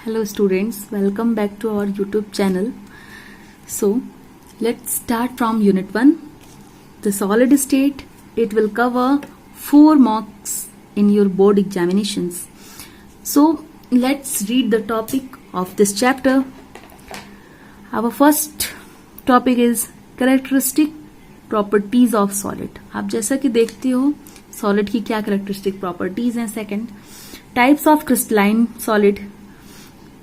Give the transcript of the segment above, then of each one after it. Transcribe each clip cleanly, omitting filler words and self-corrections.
Hello students, welcome back to our YouTube channel. So let's start from unit 1. The solid state, it will cover 4 marks in your board examinations. So let's read the topic of this chapter. Our first topic is characteristic properties of solid. आप जैसा कि देखते हो solid की क्या characteristic properties हैं. Second, types of crystalline solid.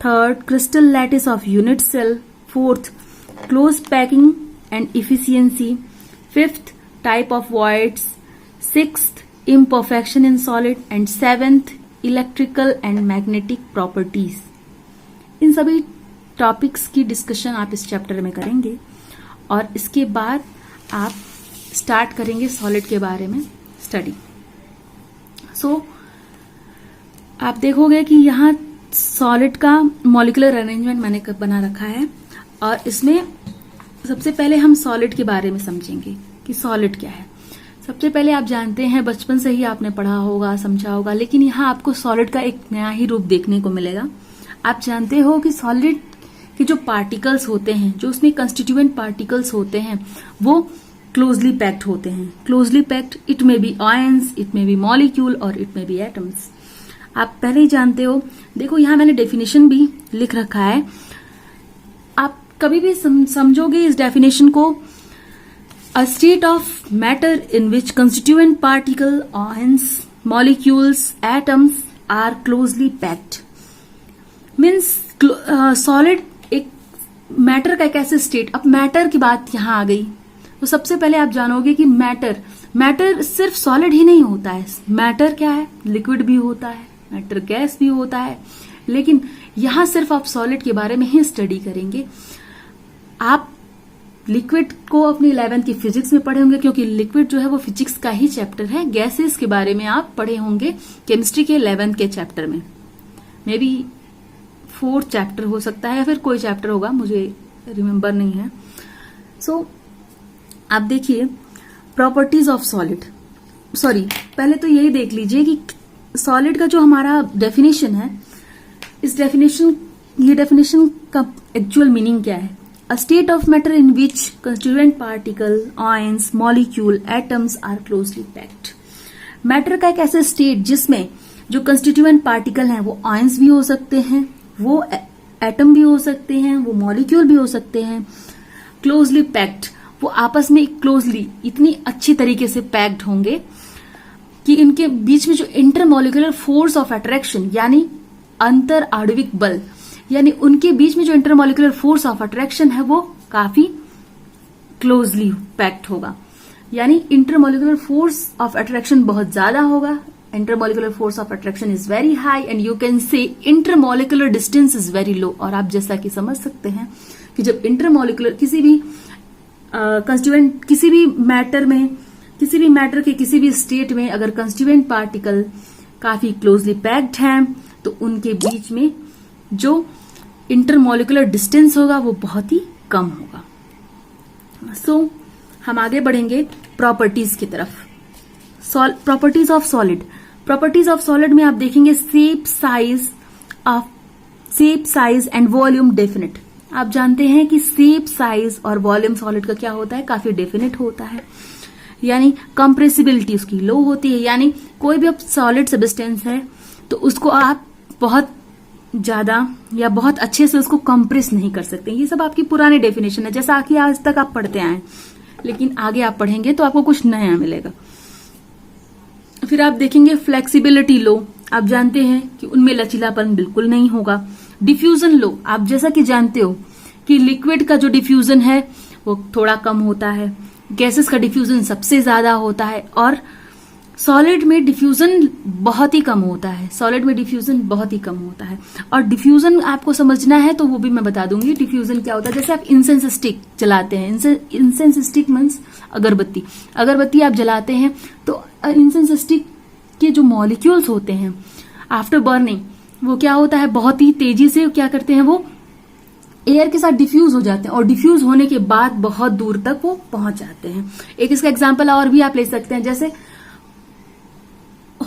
Third, crystal lattice of unit cell. Fourth, close packing and efficiency. Fifth, type of voids. Sixth, imperfection in solid. And seventh, electrical and magnetic properties. इन सभी topics की discussion आप इस chapter में करेंगे और इसके बाद आप स्टार्ट करेंगे सॉलिड के बारे में स्टडी. सो आप देखोगे कि यहाँ सॉलिड का मॉलिक्यूलर अरेंजमेंट मैंने बना रखा है और इसमें सबसे पहले हम सॉलिड के बारे में समझेंगे कि सॉलिड क्या है. सबसे पहले आप जानते हैं, बचपन से ही आपने पढ़ा होगा, समझा होगा, लेकिन यहाँ आपको सॉलिड का एक नया ही रूप देखने को मिलेगा. आप जानते हो कि सॉलिड के जो पार्टिकल्स होते हैं, जो उसमें कंस्टिट्यूएंट पार्टिकल्स होते हैं, वो क्लोजली पैक्ड होते हैं. Closely packed, it may be ions, it may be molecule और इट मे बी एटम्स. आप पहले ही जानते हो. देखो यहाँ मैंने डेफिनेशन भी लिख रखा है. आप कभी भी समझोगे इस डेफिनेशन को, a state of matter in which constituent particle, ions, molecules, atoms are closely packed. Means solid एक मैटर का एक ऐसे स्टेट. अब मैटर की बात यहां आ गई तो सबसे पहले आप जानोगे कि मैटर सिर्फ सॉलिड ही नहीं होता है. मैटर क्या है? लिक्विड भी होता है, मैटर गैस भी होता है, लेकिन यहां सिर्फ आप सॉलिड के बारे में ही स्टडी करेंगे. आप लिक्विड को अपनी 11th की फिजिक्स में पढ़े होंगे, क्योंकि लिक्विड जो है वो फिजिक्स का ही चैप्टर है. गैसेस के बारे में आप पढ़े होंगे केमिस्ट्री के 11th के चैप्टर में. मे बी 4th चैप्टर हो सकता है या फिर कोई चैप्टर होगा, मुझे रिमेम्बर नहीं है. सो आप देखिए प्रॉपर्टीज ऑफ सॉलिड. सॉरी, पहले तो यही देख लीजिए कि सॉलिड का जो हमारा डेफिनेशन है, ये डेफिनेशन का एक्चुअल मीनिंग क्या है. A state of matter in which constituent particle, ions, molecule, atoms are closely packed. Matter का एक ऐसा स्टेट जिसमें जो कंस्टिट्यूएंट पार्टिकल हैं वो आयंस भी हो सकते हैं, वो एटम भी हो सकते हैं, वो मॉलिक्यूल भी हो सकते हैं. क्लोजली पैक्ड, वो आपस में क्लोजली इतनी अच्छी तरीके से पैक्ड होंगे कि इनके बीच में जो इंटरमॉलिक्यूलर फोर्स ऑफ अट्रैक्शन यानी अंतर आणविक बल, यानी उनके बीच में जो इंटरमॉलिक्यूलर फोर्स ऑफ अट्रैक्शन है वो काफी क्लोजली पैक्ड होगा. यानी इंटरमॉलिक्यूलर फोर्स ऑफ अट्रैक्शन बहुत ज्यादा होगा. Intermolecular force of attraction is very high and you can say intermolecular distance is very low. और आप जैसा कि समझ सकते हैं कि जब इंटरमॉलिक्यूलर किसी भी कंस्टिट्यूएंट, किसी भी मैटर के किसी भी स्टेट में अगर कंस्टिट्यूएंट पार्टिकल काफी क्लोजली पैक्ड हैं तो उनके बीच में जो इंटरमॉलिक्यूलर डिस्टेंस होगा वो बहुत ही कम होगा. सो हम आगे बढ़ेंगे प्रॉपर्टीज की तरफ. Properties of solid. Properties of solid में आप देखेंगे shape, size and volume definite. आप जानते हैं कि शेप, साइज और वॉल्यूम सॉलिड का क्या होता है, काफी डेफिनेट होता है. यानी कंप्रेसिबिलिटी उसकी लो होती है. यानी कोई भी अब सॉलिड सब्सटेंस है तो उसको आप बहुत ज्यादा या बहुत अच्छे से उसको कंप्रेस नहीं कर सकते. ये सब आपकी पुरानी डेफिनेशन है, जैसा कि आज तक आप पढ़ते आए, लेकिन आगे आप पढ़ेंगे तो आपको कुछ नया मिलेगा. फिर आप देखेंगे फ्लेक्सिबिलिटी लो. आप जानते हैं कि उनमें लचीलापन बिल्कुल नहीं होगा. डिफ्यूजन लो. आप जैसा कि जानते हो कि लिक्विड का जो डिफ्यूजन है वो थोड़ा कम होता है, गैसेस का डिफ्यूजन सबसे ज्यादा होता है और सॉलिड में डिफ्यूजन बहुत ही कम होता है. और डिफ्यूजन आपको समझना है तो वो भी मैं बता दूंगी. डिफ्यूजन क्या होता है, जैसे आप इंसेंस स्टिक जलाते हैं. इंसेंस स्टिक मीन्स अगरबत्ती आप जलाते हैं तो इंसेंस स्टिक के जो मॉलिक्यूल्स होते हैं आफ्टर बर्निंग वो क्या होता है, बहुत ही तेजी से क्या करते हैं, वो एयर के साथ डिफ्यूज हो जाते हैं और डिफ्यूज होने के बाद बहुत दूर तक वो पहुंच जाते हैं. एक इसका एग्जांपल और भी आप ले सकते हैं, जैसे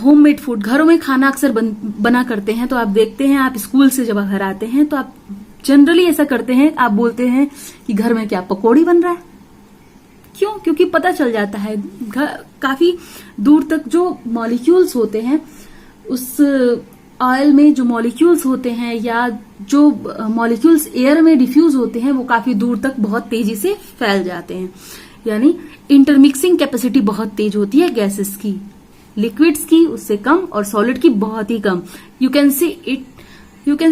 होममेड फूड, घरों में खाना अक्सर बना करते हैं, तो आप देखते हैं, आप स्कूल से जब घर आते हैं तो आप जनरली ऐसा करते हैं, आप बोलते हैं कि घर में क्या पकौड़ी बन रहा है। क्यों? क्योंकि पता चल जाता है काफी दूर तक जो मॉलिक्यूल्स होते हैं, उस ऑयल में जो मॉलिक्यूल्स होते हैं या जो मॉलिक्यूल्स एयर में डिफ्यूज होते हैं, वो काफी दूर तक बहुत तेजी से फैल जाते हैं। यानी इंटरमिक्सिंग कैपेसिटी बहुत तेज होती है गैसेस की, लिक्विड्स की उससे कम और सॉलिड की बहुत ही कम। यू कैन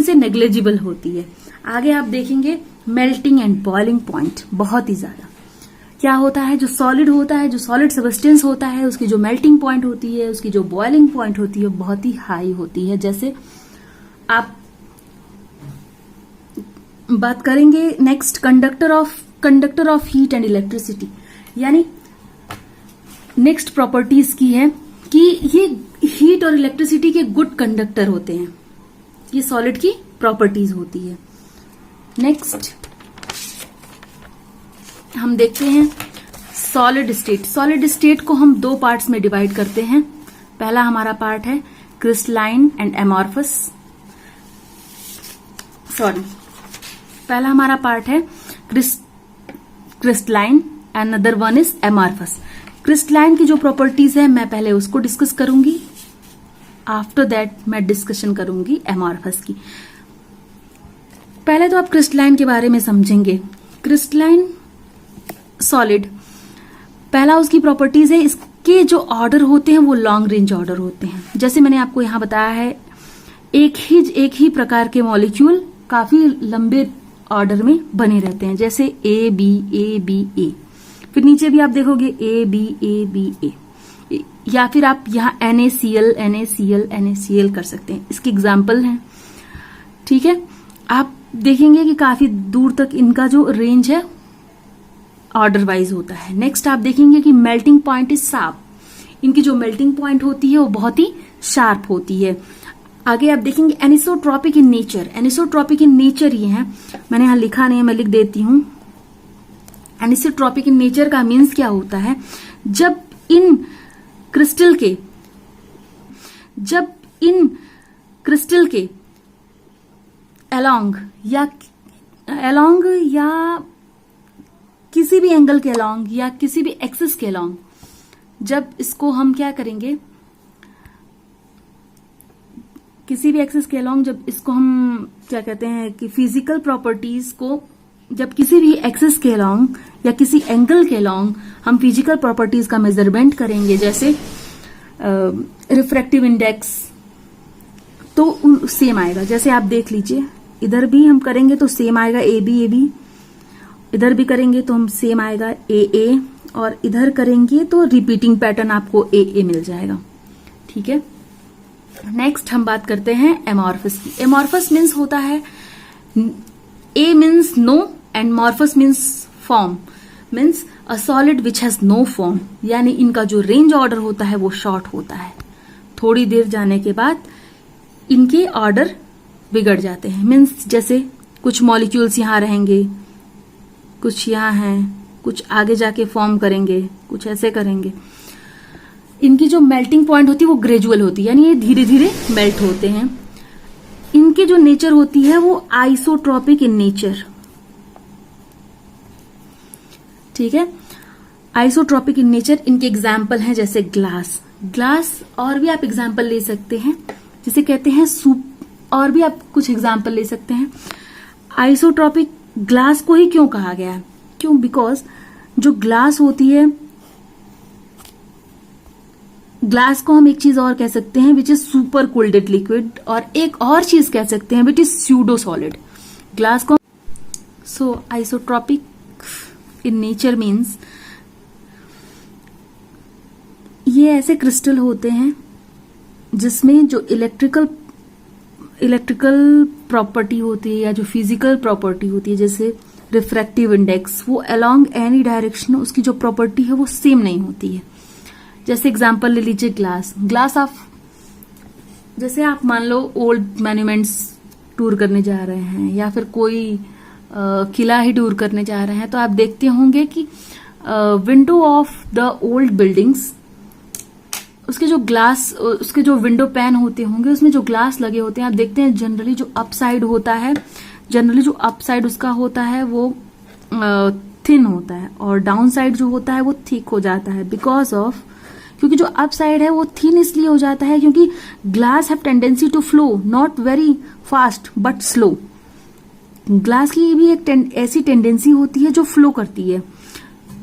से नेग्लिजिबल होती है। आगे आप देखेंगे मेल्टिंग एंड बॉइलिंग पॉइंट बहुत ही ज्यादा। क्या होता है? जो सॉलिड होता है, जो सॉलिड सब्सटेंस होता है, उसकी जो मेल्टिंग पॉइंट होती है, उसकी जो बॉइलिंग पॉइंट होती है, बहुत ही हाई होती है। जैसे आप बात करेंगे next conductor of heat and electricity, यानी नेक्स्ट प्रॉपर्टीज की है कि ये हीट और इलेक्ट्रिसिटी के गुड कंडक्टर होते हैं। ये सॉलिड की प्रॉपर्टीज होती है। नेक्स्ट हम देखते हैं सॉलिड स्टेट। सॉलिड स्टेट को हम दो पार्ट्स में डिवाइड करते हैं। पहला हमारा पार्ट है क्रिस्टलाइन एंड एमॉर्फस। पहला हमारा पार्ट है crystalline, another one is amorphous. Crystalline की जो प्रॉपर्टीज है मैं पहले उसको डिस्कस करूंगी, आफ्टर दैट मैं डिस्कशन करूंगी एमॉर्फस की। पहले तो आप क्रिस्टलाइन के बारे में समझेंगे। क्रिस्टलाइन सॉलिड, पहला उसकी प्रॉपर्टीज है, इसके जो ऑर्डर होते हैं वो लॉन्ग रेंज ऑर्डर होते हैं। जैसे मैंने आपको यहां बताया है, एक ही प्रकार के मॉलिक्यूल काफी लंबे ऑर्डर में बने रहते हैं, जैसे ए बी ए। फिर नीचे भी आप देखोगे ए बी ए, या फिर आप यहाँ NaCl कर सकते हैं। इसके एग्जाम्पल हैं, ठीक है। आप देखेंगे कि काफी दूर तक इनका जो रेंज है ऑर्डर वाइज होता है। नेक्स्ट आप देखेंगे कि मेल्टिंग पॉइंट इज शार्प। इनकी जो मेल्टिंग पॉइंट होती है वो बहुत ही शार्प होती है। आगे आप देखेंगे anisotropic in nature. Anisotropic in nature ये है, मैंने यहां लिखा नहीं है, मैं लिख देती हूं। एनिसोट्रॉपिक इन नेचर का मीन्स क्या होता है? जब इन क्रिस्टल के अलोंग या किसी भी एंगल के अलोंग या किसी भी एक्सिस के अलोंग, जब इसको हम क्या करेंगे, किसी भी एक्सिस के अलोंग जब इसको हम क्या कहते हैं कि फिजिकल प्रॉपर्टीज को जब किसी भी एक्सिस के अलोंग या किसी एंगल के अलोंग हम फिजिकल प्रॉपर्टीज का मेजरमेंट करेंगे, जैसे रिफ्रैक्टिव इंडेक्स, तो सेम आएगा। जैसे आप देख लीजिए, इधर भी हम करेंगे तो सेम आएगा ए बी, इधर भी करेंगे तो हम सेम आएगा ए, और इधर करेंगे तो रिपीटिंग पैटर्न आपको ए मिल जाएगा, ठीक है। नेक्स्ट हम बात करते हैं एमॉर्फस की। एमॉर्फस मीन्स होता है, a means no and morphous means form, means a solid which has no form. यानी इनका जो रेंज ऑर्डर होता है वो शॉर्ट होता है। थोड़ी देर जाने के बाद इनके ऑर्डर बिगड़ जाते हैं। मीन्स जैसे कुछ मॉलिक्यूल्स यहां रहेंगे, कुछ यहां हैं, कुछ आगे जाके फॉर्म करेंगे, कुछ ऐसे करेंगे। इनकी जो मेल्टिंग पॉइंट होती है वो ग्रेजुअल होती है, यानी ये धीरे धीरे मेल्ट होते हैं। इनकी जो नेचर होती है वो आइसोट्रॉपिक इन नेचर, ठीक है। आइसोट्रॉपिक इन नेचर इनके एग्जाम्पल हैं जैसे ग्लास, और भी आप एग्जाम्पल ले सकते हैं, जिसे कहते हैं सूप, और भी आप कुछ एग्जाम्पल ले सकते हैं। आइसोट्रॉपिक ग्लास को ही क्यों कहा गया है? क्यों? बिकॉज जो ग्लास होती है, ग्लास को हम एक चीज और कह सकते हैं विच इज सुपर कोल्डेड लिक्विड, और एक और चीज कह सकते हैं which is pseudo solid. Glass को सो आइसोट्रॉपिक इन नेचर मीन्स ये ऐसे क्रिस्टल होते हैं जिसमें जो इलेक्ट्रिकल प्रॉपर्टी होती है या जो फिजिकल प्रॉपर्टी होती है, जैसे रिफ्रैक्टिव इंडेक्स, वो अलोंग एनी डायरेक्शन उसकी जो प्रॉपर्टी है वो सेम नहीं होती है। जैसे एग्जांपल ले लीजिए ग्लास ऑफ, जैसे आप मान लो ओल्ड मॉन्यूमेंट्स टूर करने जा रहे हैं या फिर कोई किला ही टूर करने जा रहे हैं, तो आप देखते होंगे कि window of the old buildings, उसके जो ग्लास, उसके जो विंडो पैन होते होंगे उसमें जो ग्लास लगे होते हैं, आप देखते हैं जनरली जो अप साइड होता है, जनरली जो अप साइड उसका होता है वो थिन होता है और डाउन साइड जो होता है वो थिक हो जाता है। बिकॉज ऑफ, क्योंकि जो अप साइड है वो थिन इसलिए हो जाता है क्योंकि glass have tendency to flow, not very fast but slow. Glass की भी एक ऐसी टेंडेंसी होती है जो फ्लो करती है,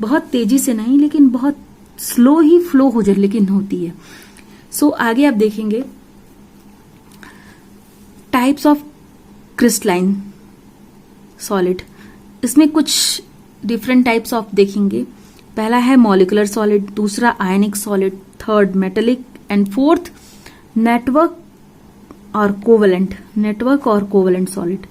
बहुत तेजी से नहीं लेकिन बहुत स्लो ही फ्लो हो जाए लेकिन होती है। सो आगे आप देखेंगे टाइप्स ऑफ क्रिस्टलाइन सॉलिड। इसमें कुछ डिफरेंट टाइप्स ऑफ देखेंगे। पहला है मॉलिकुलर सॉलिड, दूसरा आयनिक solid, third metallic and fourth network और कोवेलेंट सॉलिड।